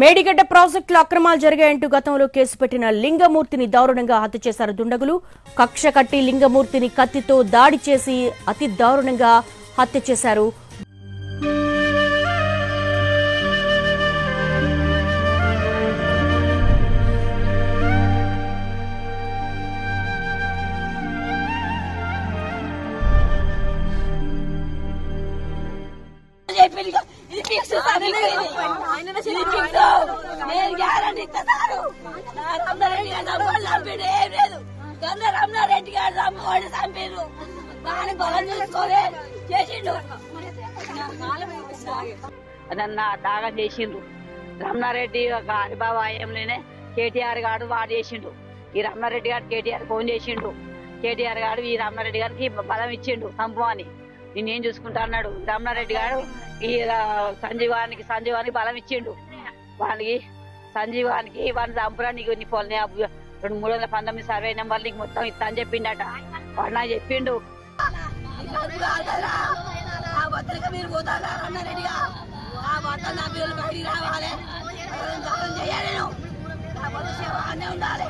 మేడిగడ్డ ప్రాజెక్టులో అక్రమాలు జరిగాయంటూ గతంలో కేసు పెట్టిన లింగమూర్తిని దారుణంగా హత్య చేశారు దుండగులు. కక్ష కట్టి లింగమూర్తిని కత్తితో దాడి చేసి అతి దారుణంగా హత్య చేశారు. అదన్నా దాగా చేసిండు రమణారెడ్డి హరిబాబు ఆయంలోనే కేటీఆర్ గారు వాడు చేసిండు. ఈ రమణారెడ్డి గారు కేటీఆర్ ఫోన్ చేసిండు. కేటీఆర్ గారు ఈ రమణారెడ్డి గారికి బలం ఇచ్చిండు సంపు అని, నేనేం చూసుకుంటా అన్నాడు. రమణారెడ్డి గారు ఈ సంజీవానికి బలం ఇచ్చిండు. వానికి సంజీవానికి వాడిని చంపురా, నీకు నీ పొలని 2319 సర్వే నెంబర్ నీకు మొత్తం ఇస్తా అని చెప్పిండట. వాడు నాకు చెప్పిండు. ఉండాలి